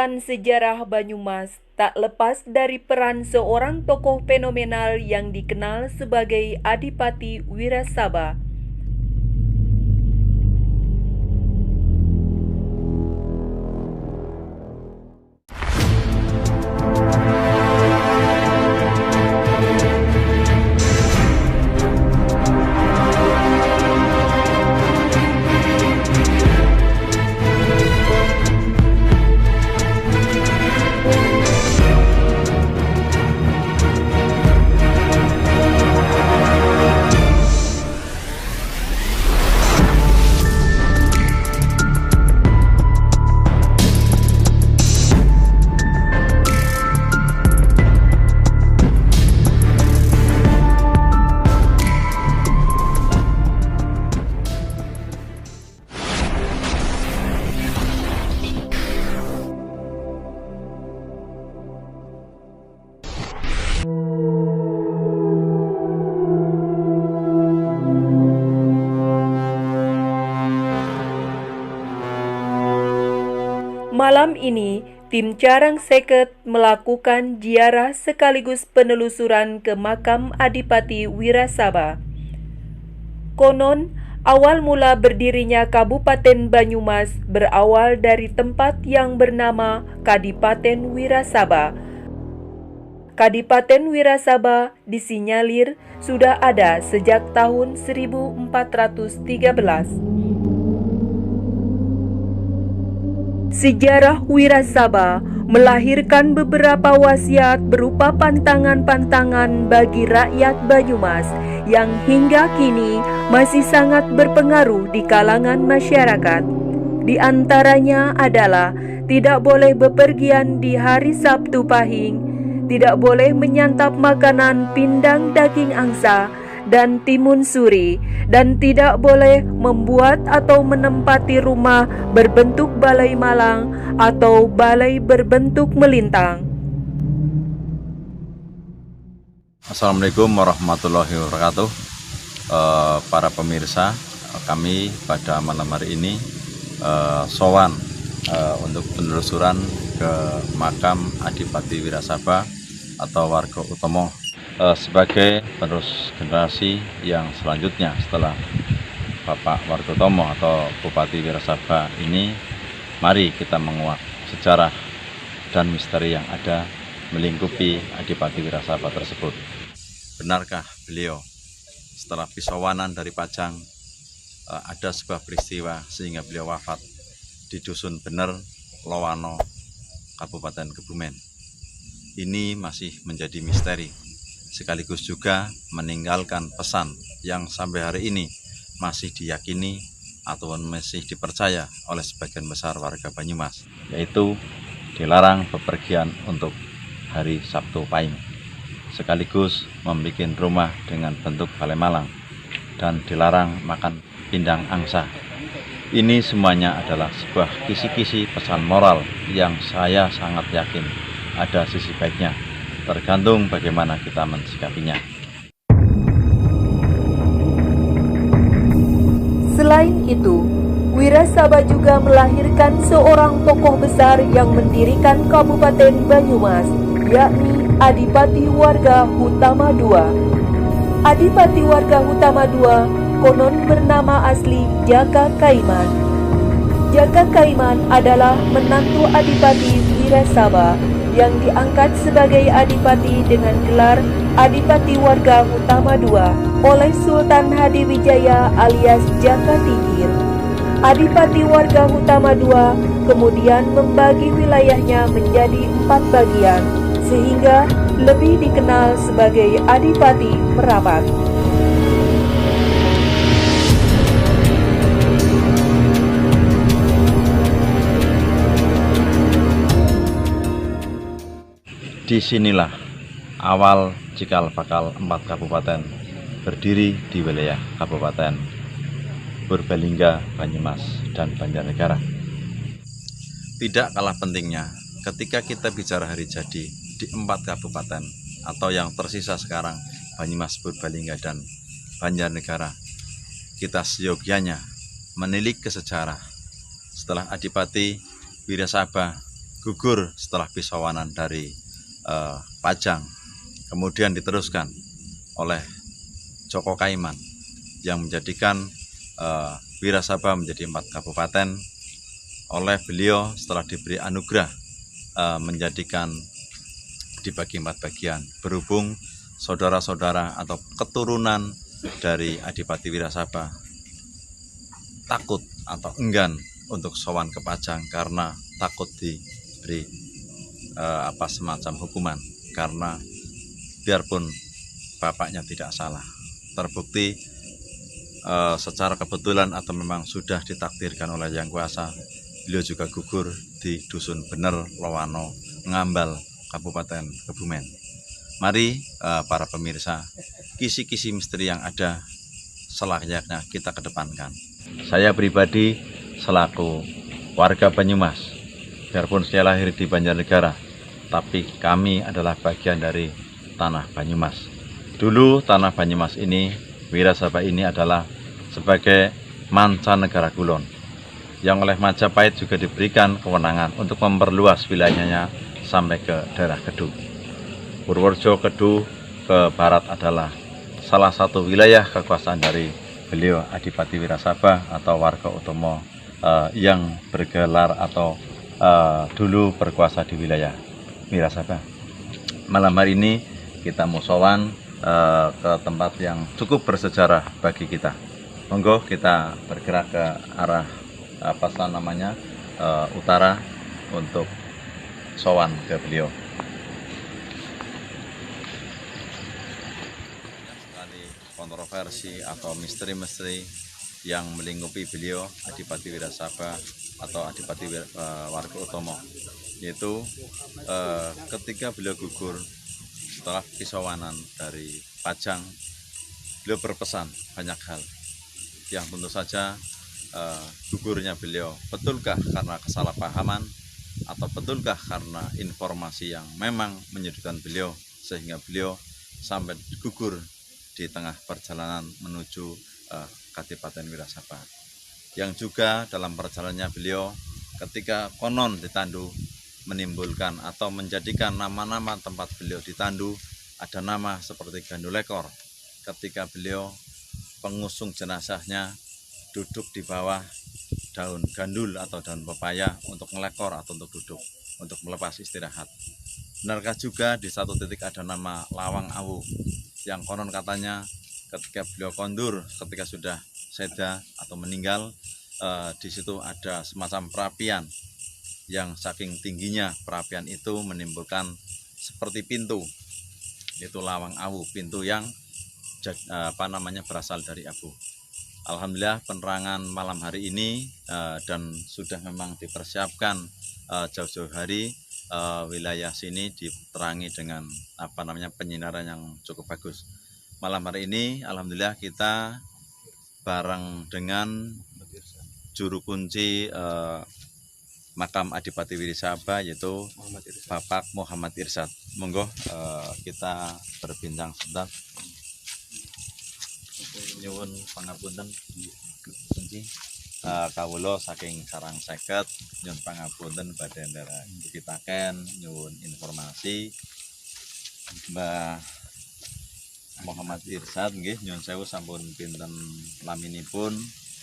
Catatan sejarah Banyumas tak lepas dari peran seorang tokoh fenomenal yang dikenal sebagai Adipati Wirasaba. Malam ini, tim Carang Seket melakukan ziarah sekaligus penelusuran ke makam Adipati Wirasaba. Konon, awal mula berdirinya Kabupaten Banyumas berawal dari tempat yang bernama Kadipaten Wirasaba. Kadipaten Wirasaba disinyalir sudah ada sejak tahun 1413. Sejarah Wirasaba melahirkan beberapa wasiat berupa pantangan-pantangan bagi rakyat Banyumas yang hingga kini masih sangat berpengaruh di kalangan masyarakat. Di antaranya adalah tidak boleh bepergian di hari Sabtu Pahing, tidak boleh menyantap makanan pindang daging angsa dan timun suri, dan tidak boleh membuat atau menempati rumah berbentuk balai malang atau balai berbentuk melintang. Assalamualaikum warahmatullahi wabarakatuh. Para pemirsa, kami pada malam hari ini sowan untuk penelusuran ke makam Adipati Wirasaba atau Warga Utomo sebagai penerus generasi yang selanjutnya setelah Bapak Warga Utomo atau Bupati Wirasaba ini. Mari kita menguak sejarah dan misteri yang ada melingkupi Adipati Wirasaba tersebut. Benarkah beliau setelah pisawanan dari Pajang ada sebuah peristiwa sehingga beliau wafat di Dusun Bener, Lowano, Kabupaten Kebumen? Ini masih menjadi misteri, sekaligus juga meninggalkan pesan yang sampai hari ini masih diyakini atau masih dipercaya oleh sebagian besar warga Banyumas, yaitu dilarang bepergian untuk hari Sabtu Pahing, sekaligus membuat rumah dengan bentuk balai malang, dan dilarang makan pindang angsa. Ini semuanya adalah sebuah kisi-kisi pesan moral yang saya sangat yakin ada sisi baiknya, tergantung bagaimana kita mensikapinya. Selain itu, Wirasaba juga melahirkan seorang tokoh besar yang mendirikan Kabupaten Banyumas, yakni Adipati Warga Utama II. Adipati Warga Utama II konon bernama asli Jaka Kaiman. Jaka Kaiman adalah menantu Adipati Wirasaba yang diangkat sebagai Adipati dengan gelar Adipati Warga Utama II oleh Sultan Hadiwijaya alias Jaka Tingkir. Adipati Warga Utama II kemudian membagi wilayahnya menjadi 4 bagian, sehingga lebih dikenal sebagai Adipati Merapat. Disinilah awal cikal bakal 4 kabupaten berdiri di wilayah Kabupaten Purbalingga, Banyumas, dan Banjarnegara. Tidak kalah pentingnya ketika kita bicara hari jadi di 4 kabupaten atau yang tersisa sekarang, Banyumas, Purbalingga, dan Banjarnegara, kita seyogianya menilik ke sejarah. Setelah Adipati Wirasaba gugur setelah pisawanan dari Pajang, kemudian diteruskan oleh Joko Kaiman yang menjadikan Wirasaba menjadi 4 kabupaten. Oleh beliau setelah diberi anugerah menjadikan dibagi 4 bagian, berhubung saudara-saudara atau keturunan dari Adipati Wirasaba takut atau enggan untuk sowan ke Pajang karena takut diberi semacam hukuman, karena biarpun bapaknya tidak salah, terbukti secara kebetulan atau memang sudah ditakdirkan oleh Yang Kuasa, beliau juga gugur di Dusun Bener, Lowano, Ngambal, Kabupaten Kebumen. Mari para pemirsa, kisi-kisi misteri yang ada selayaknya kita kedepankan. Saya pribadi selaku warga Banyumas, biarpun saya lahir di Banjarnegara, tapi kami adalah bagian dari tanah Banyumas. Dulu tanah Banyumas ini, Wirasaba ini adalah sebagai mancanegara kulon, yang oleh Majapahit juga diberikan kewenangan untuk memperluas wilayahnya sampai ke daerah Kedu. Purworejo Kedu ke barat adalah salah satu wilayah kekuasaan dari beliau Adipati Wirasaba atau Warga Utomo yang bergelar atau dulu berkuasa di wilayah Wirasaba. Malam hari ini kita mau sowan ke tempat yang cukup bersejarah bagi kita. Monggo kita bergerak ke arah utara untuk sowan ke beliau. Sekali kontroversi atau misteri-misteri yang melingkupi beliau Adipati Wirasaba atau Adipati Warga Utomo, yaitu ketika beliau gugur setelah pisawanan dari Pajang, beliau berpesan banyak hal yang tentu saja gugurnya beliau betulkah karena kesalahpahaman atau betulkah karena informasi yang memang menyudutkan beliau sehingga beliau sampai gugur di tengah perjalanan menuju Kadipaten Wirasaba. Yang juga dalam perjalanannya beliau ketika konon ditandu menimbulkan atau menjadikan nama-nama tempat beliau ditandu, ada nama seperti Gandulekor ketika beliau pengusung jenazahnya duduk di bawah daun gandul atau daun pepaya untuk melekor atau untuk duduk, untuk melepas istirahat. Benarkah juga di satu titik ada nama Lawang Awu yang konon katanya ketika beliau kondur, ketika sudah seda atau meninggal, di situ ada semacam perapian yang saking tingginya perapian itu menimbulkan seperti pintu, yaitu Lawang Awu, pintu yang berasal dari abu. Alhamdulillah penerangan malam hari ini dan sudah memang dipersiapkan jauh-jauh hari, wilayah sini diterangi dengan penyinaran yang cukup bagus. Malam hari ini alhamdulillah kita bareng dengan juru kunci makam Adipati Wirasaba, yaitu Bapak Muhammad Irsyad. Monggo kita berbincang sebentar. Nyuwun pangapunten kunci kawula saking sarang 50, nyuwun pangapunten badhe nderekaken nyuwun informasi Mbah Muhammad Irsyad nggih, nyuwun sewu sampun pinten laminipun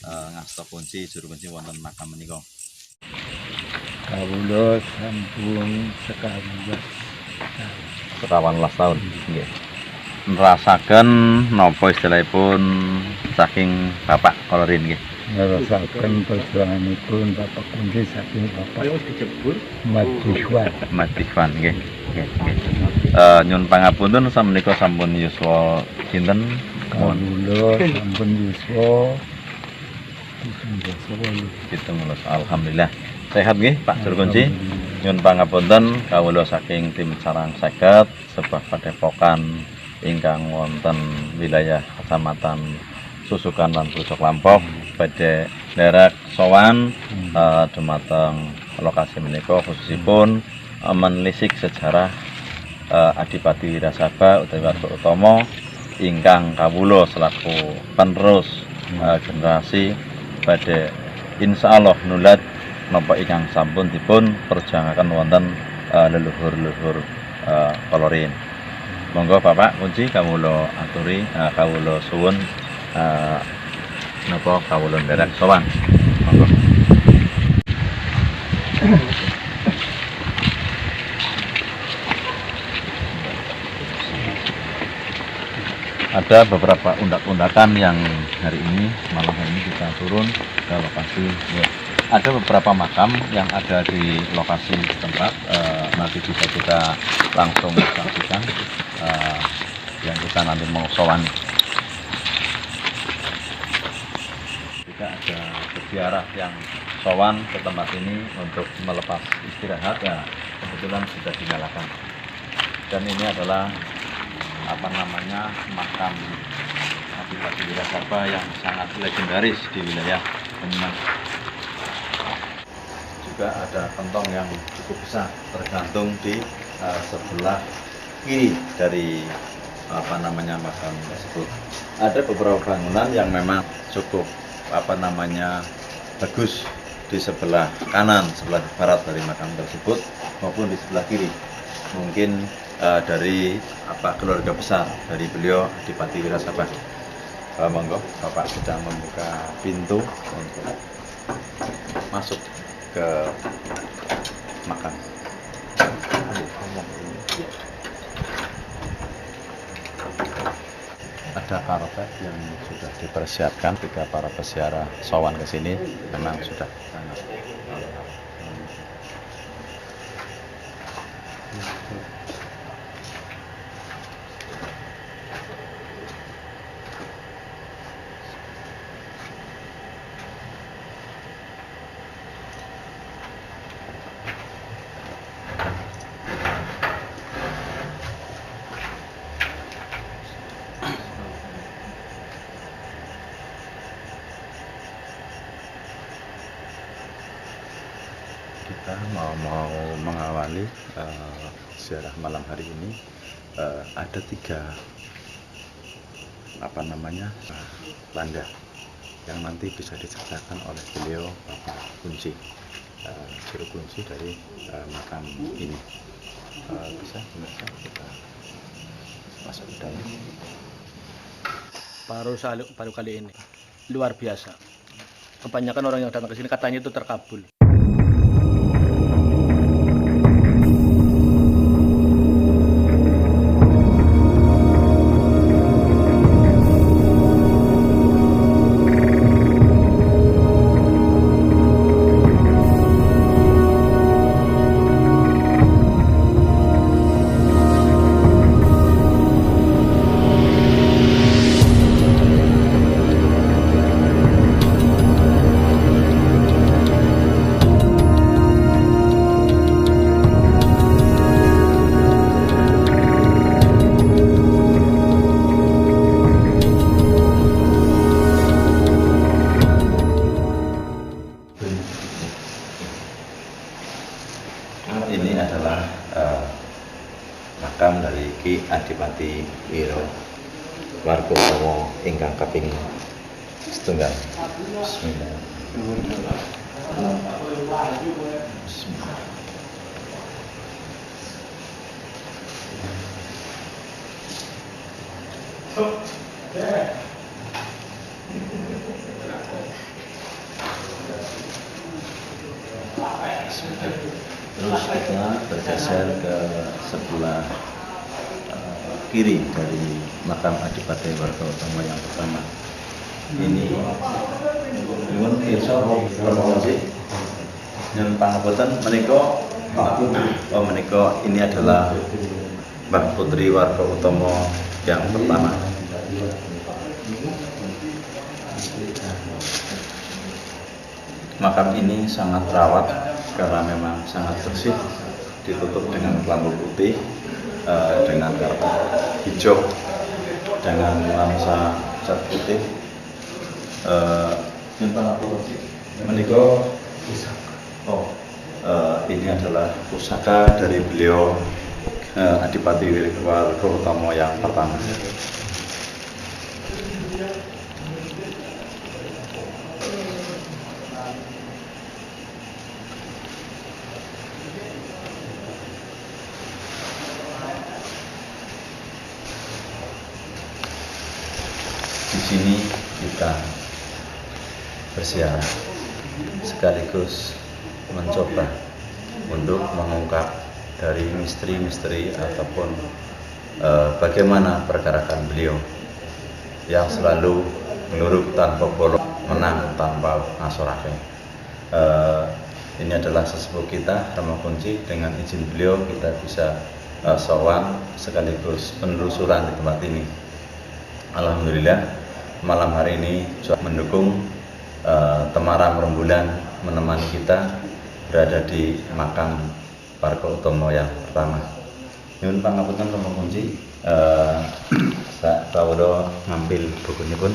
ngasta kunci juru kunci wonten makam menika. Kawula sampun sekawan 18 tahun nggih. Nerasaken napa istilahipun saking Bapak kolorin nggih. nerasaken perjuanganipun Bapak Kunci saking Bapak Madihwan nggih. Nyuwun pangapunten samenika sampun yuswa sinten? Kawula sampun yuswa 17. Alhamdulillah. Sehat nggih Pak Juru Kunci. Nyuwun pangapunten kawula saking tim sarang 50 sebuah padepokan ingkang wonten wilayah Kecamatan Susukan lan Pucuk Lampok badhe nderek sowan dumateng lokasi menika, khususipun menelisik sejarah Adipati Wirasaba utawi Warga Utomo ingkang kawula selaku penerus generasi badhe insyaallah nulat nopo ingkang sampun dipun perjuangaken wonten leluhur-leluhur kolorin. Monggo Bapak Kunci kawula aturi kawula suwun napa kawula nderek sowan. Monggo. Ada beberapa undak-undakan yang hari ini malam hari ini kita turun ke lokasi. Ada beberapa makam yang ada di lokasi tempat, nanti bisa kita langsung saksikan yang kita nanti mau sowan. Juga ada peziarah yang sowan ke tempat ini untuk melepas istirahat, ya kebetulan sudah dinyalakan. Dan ini adalah makam Adipati Wirasaba yang sangat legendaris di wilayah Banyumas. Juga ada kentong yang cukup besar tergantung di sebelah kiri dari makam tersebut. Ada beberapa bangunan yang memang cukup bagus di sebelah kanan, sebelah barat dari makam tersebut maupun di sebelah kiri. Mungkin dari keluarga besar dari beliau Adipati Wirasaba. Monggo Bapak sedang membuka pintu untuk masuk ke makam. Ada karpet yang sudah dipersiapkan ketika para peziarah sowan ke sini, memang sudah sangat kita mau mengawali ziarah malam hari ini. Ada 3 tanda yang nanti bisa diceritakan oleh beliau Bapak Kunci, juru kunci dari makam ini. Bisa kita masuk ke dalam. Baru kali ini luar biasa. Kebanyakan orang yang datang ke sini katanya itu terkabul. Ini adalah makam dari Ki Adipati Wiro Wargotomo ingkang kaping 1. Bismillah. Terus kita bergeser ke sebelah kiri dari makam Adipati Wargotomo yang pertama. Ini nyuwun pirsa promosi nyuwun pangapunten menika menika ini adalah Mbah Putri Wargotomo yang pertama. Makam ini sangat rawat karena memang sangat bersih, ditutup dengan lampu putih, dengan karpet hijau, dengan nuansa cat putih. Ini adalah pusaka dari beliau Adipati Wargotomo yang pertama. sini kita bersiarah sekaligus mencoba untuk mengungkap dari misteri-misteri ataupun bagaimana pergerakan beliau yang selalu nurut tanpa bolong, menang tanpa ngasorake. Ini adalah sesepuh kita, Rama Kunci. Dengan izin beliau kita bisa sowan sekaligus penelusuran di tempat ini. Alhamdulillah malam hari ini juga mendukung Temaram Rembulan menemani kita berada di makam Parko Utomo yang pertama. Nyuwun pangapunten Rama Kunci, Pak Kawula ngambil bukunya pun.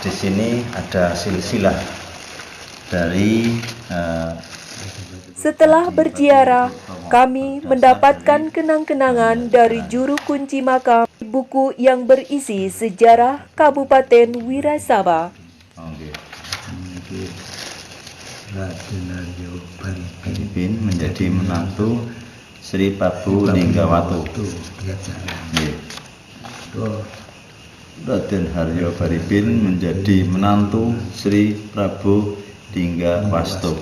Di sini ada silsilah dari Setelah berziarah, kami mendapatkan kenang-kenangan dari juru kunci makam, buku yang berisi sejarah Kabupaten Wirasaba. Raden Haryo Baribin menjadi menantu Sri Prabu Ninggawatu. Raden Haryo Baribin menjadi menantu Sri Prabu Ninggawatu.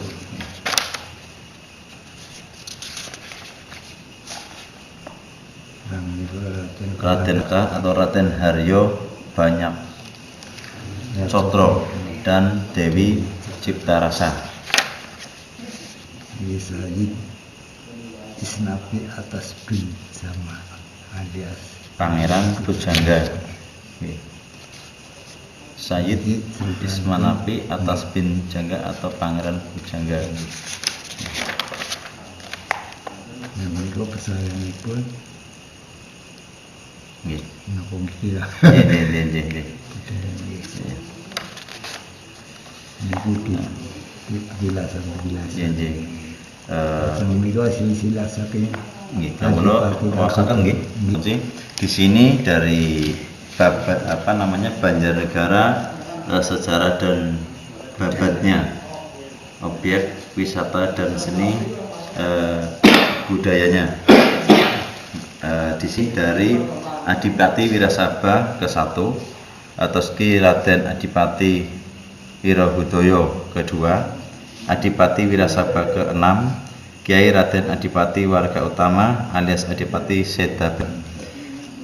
Raden K atau Raden Haryo Banyak Sotro dan Dewi Ciptarasa. Sayyid Isnapi atas bin sama alias Pangeran Pujangga. Sayyid Ismanapi atas bin Jangga atau Pangeran Pujangga. yang menika pesayanipun Nggih. napa kira Nggih. niku dijelasan Nggih. menika silsilah saking Nggih, kula waosaken nggih. Di sini dari Banjarnegara, sejarah dan babatnya, objek wisata dan seni budayanya. Di sini dari Adipati Wirasaba ke-1 atau Ki Raden Adipati Wirahudaya ke-2, Adipati Wirasaba ke-6, Kiai Raden Adipati Warga Utama alias Adipati Sedaben.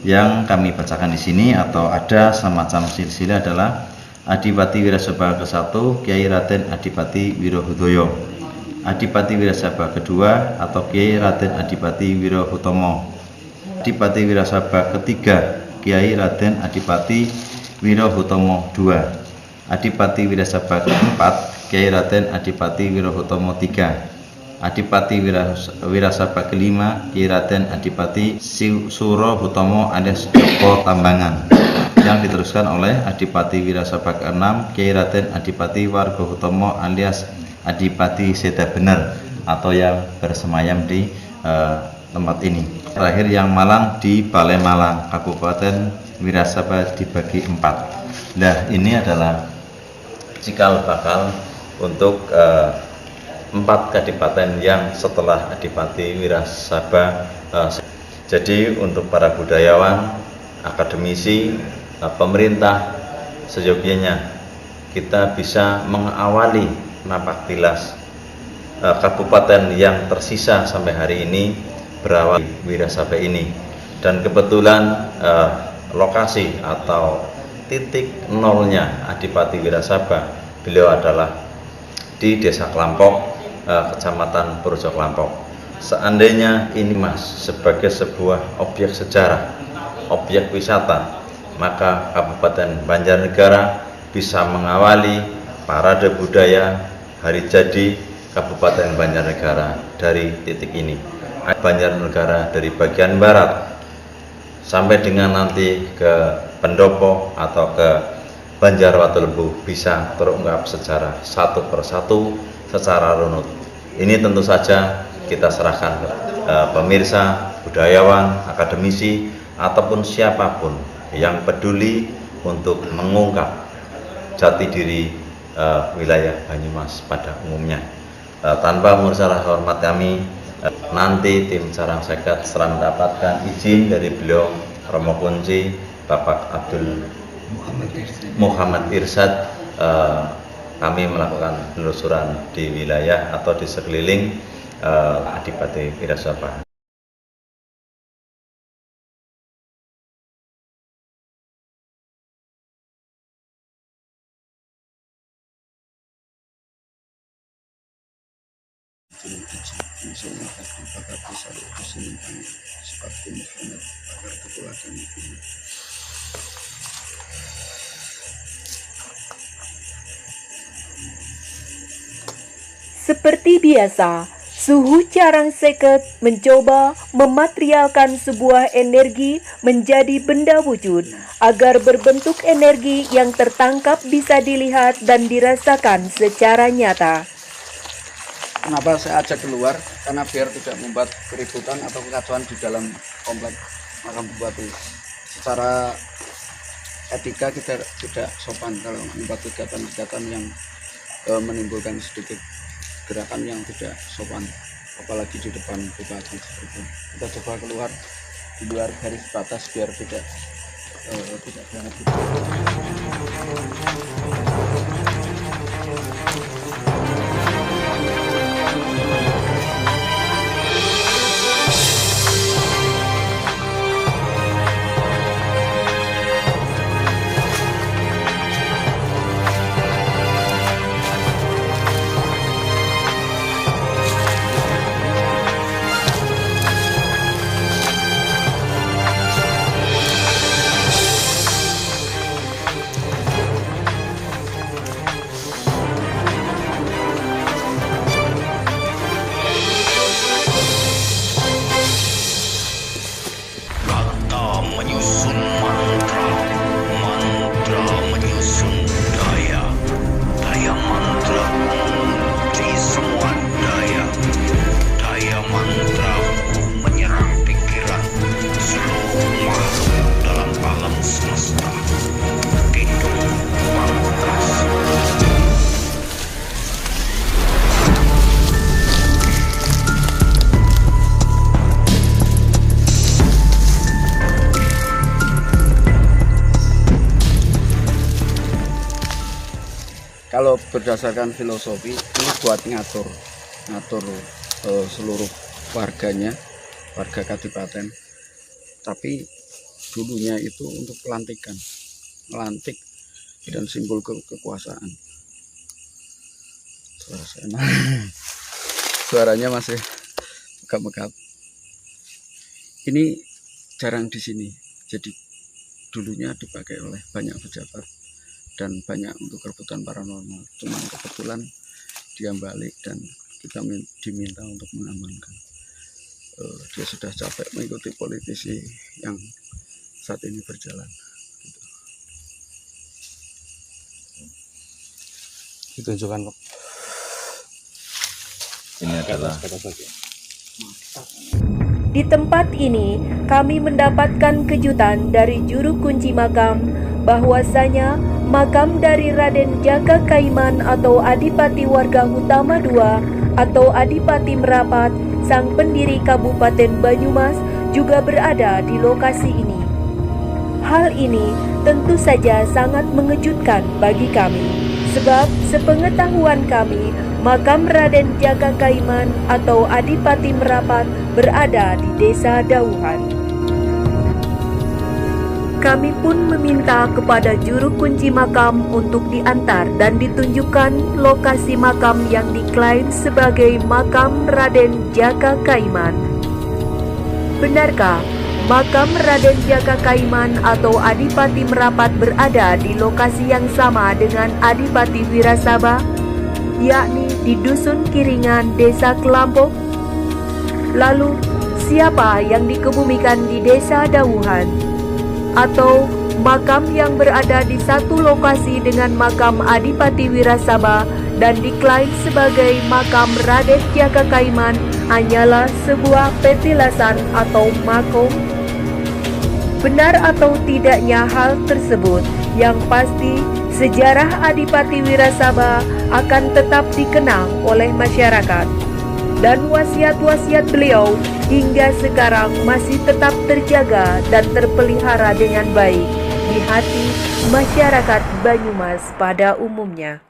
Yang kami bacakan di sini atau ada semacam silsilah adalah Adipati Wirasaba ke-1 Kiai Raden Adipati Wirahudaya, Adipati Wirasaba ke-2 atau Kiai Raden Adipati Wirahutomo, Adipati Wirasaba ke-3 Kiai Raden Adipati Wirahutomo II, Adipati Wirasaba ke-4 Kiai Raden Adipati Wirahutomo III, Adipati Wirasaba ke-5 Kiai Raden Adipati Surohutomo alias Joko Tambangan, yang diteruskan oleh Adipati Wirasaba ke-6 Kiai Raden Adipati Wargohutomo alias Adipati Sedabener atau yang bersemayam di tempat ini. Terakhir yang Malang di Balai Malang, Kabupaten Wirasaba dibagi 4. Nah, ini adalah cikal bakal untuk 4 kadipaten yang setelah Adipati Wirasaba. Jadi untuk para budayawan, akademisi, pemerintah seyogianya kita bisa mengawali napak tilas kabupaten yang tersisa sampai hari ini berawal Wirasaba ini. Dan kebetulan lokasi atau titik nolnya Adipati Wirasaba, beliau adalah di Desa Klampok, Kecamatan Purjo Klampok. Seandainya ini sebagai sebuah objek sejarah, objek wisata, maka Kabupaten Banjarnegara bisa mengawali parade budaya hari jadi Kabupaten Banjarnegara dari titik ini. Banjarnegara dari bagian barat sampai dengan nanti ke Pendopo atau ke Banjarwatulebu bisa terungkap secara satu persatu secara runut. Ini tentu saja kita serahkan ke pemirsa, budayawan, akademisi, ataupun siapapun yang peduli untuk mengungkap jati diri wilayah Banyumas pada umumnya. Tanpa mursalah hormat kami, nanti tim Sarang Sekat setelah mendapatkan izin dari beliau Romo Kunci Bapak Abdul Muhammad Irsyad, kami melakukan penelusuran di wilayah atau di sekeliling Adipati Wirasaba. Seperti biasa, Suhu Carang Seket mencoba mematerialkan sebuah energi menjadi benda wujud agar berbentuk energi yang tertangkap bisa dilihat dan dirasakan secara nyata. Kenapa saya ajak keluar? Karena biar tidak membuat keributan atau kekacauan di dalam komplek makam bupati. Secara etika kita tidak sopan kalau membuat kegiatan-kegiatan yang menimbulkan sedikit gerakan yang tidak sopan, apalagi di depan bupati seperti itu. Kita coba keluar di luar garis batas biar tidak banget. Kalau berdasarkan filosofi ini buat ngatur seluruh warganya, warga kadipaten. Tapi dulunya itu untuk pelantikan, melantik dan simbol kekuasaan. Suaranya masih megap-megap. Ini jarang di sini, jadi dulunya dipakai oleh banyak pejabat dan banyak untuk kerebutan paranormal. Cuman kebetulan dia balik dan kita diminta untuk mengamankan. Dia sudah capek mengikuti politisi yang saat ini berjalan. Ditunjukkan, Pak. Ini adalah Di tempat ini, kami mendapatkan kejutan dari juru kunci makam bahwasanya makam dari Raden Jaka Kaiman atau Adipati Warga Utama II atau Adipati Merapat, sang pendiri Kabupaten Banyumas, juga berada di lokasi ini. Hal ini tentu saja sangat mengejutkan bagi kami, sebab sepengetahuan kami, makam Raden Jaka Kaiman atau Adipati Merapat berada di Desa Dauhan. Kami pun meminta kepada juru kunci makam untuk diantar dan ditunjukkan lokasi makam yang diklaim sebagai makam Raden Jaka Kaiman. Benarkah makam Raden Jaka Kaiman atau Adipati Merapat berada di lokasi yang sama dengan Adipati Wirasaba, yakni di Dusun Kiringan, Desa Kelampok? Lalu, siapa yang dikebumikan di Desa Dauhan? Atau makam yang berada di satu lokasi dengan makam Adipati Wirasaba dan diklaim sebagai makam Raden Jaka Kaiman hanyalah sebuah petilasan atau makom? Benar atau tidaknya hal tersebut, yang pasti sejarah Adipati Wirasaba akan tetap dikenang oleh masyarakat. dan wasiat-wasiat beliau hingga sekarang masih tetap terjaga dan terpelihara dengan baik di hati masyarakat Banyumas pada umumnya.